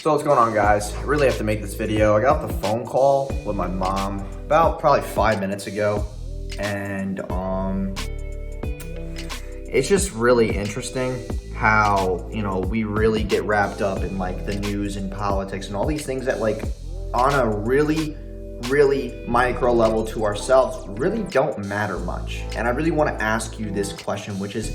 So what's going on, guys? I really have to make this video. I got off the phone call with my mom about probably 5 minutes ago, and it's just really interesting how, we really get wrapped up in like the news and politics and all these things that like on a really micro level to ourselves really don't matter much. And I really want to ask you this question, which is,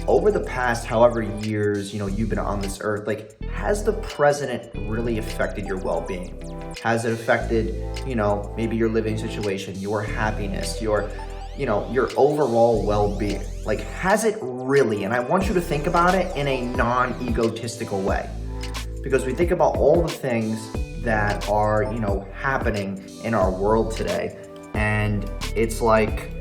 over the past however years, you've been on this earth, like, has the president really affected your well-being? Has it affected, maybe your living situation, your happiness, your overall well-being? Like, has it really? And I want you to think about it in a non-egotistical way, because we think about all the things that are, happening in our world today, and it's like,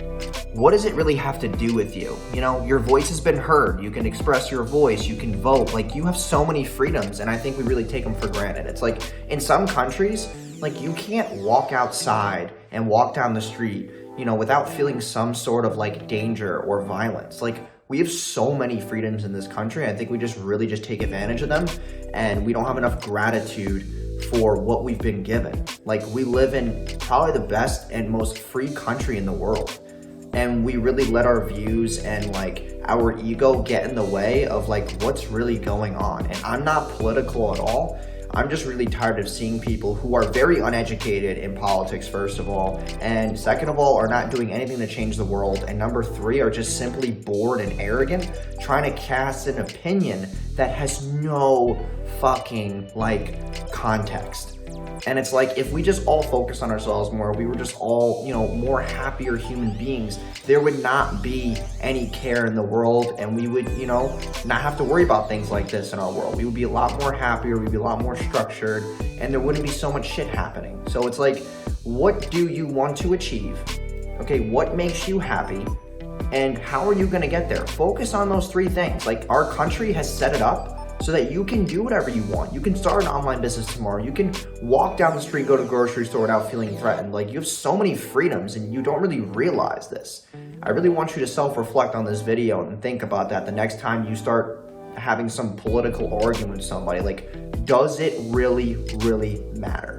what does it really have to do with you? Your voice has been heard. You can express your voice. You can vote. Like, you have so many freedoms, and I think we really take them for granted. It's like, in some countries, like, you can't walk outside and walk down the street, without feeling some sort of like danger or violence. Like, we have so many freedoms in this country. I think we just take advantage of them, and we don't have enough gratitude for what we've been given. Like, we live in probably the best and most free country in the world. And we really let our views and like our ego get in the way of like what's really going on. And I'm not political at all. I'm just really tired of seeing people who are very uneducated in politics, first of all, and second of all, are not doing anything to change the world, and number three, are just simply bored and arrogant, trying to cast an opinion that has no fucking like context. And it's like, if we just all focus on ourselves more, we were just all, more happier human beings, there would not be any care in the world, and we would, not have to worry about things like this in our world. We would be a lot more happier, we'd be a lot more structured, and there wouldn't be so much shit happening. So it's like, what do you want to achieve? Okay, what makes you happy? And how are you gonna get there? Focus on those three things. Like, our country has set it up so that you can do whatever you want. You can start an online business tomorrow. You can walk down the street, go to the grocery store without feeling threatened. Like, you have so many freedoms, and you don't really realize this. I really want you to self-reflect on this video and think about that the next time you start having some political argument with somebody. Like, does it really matter?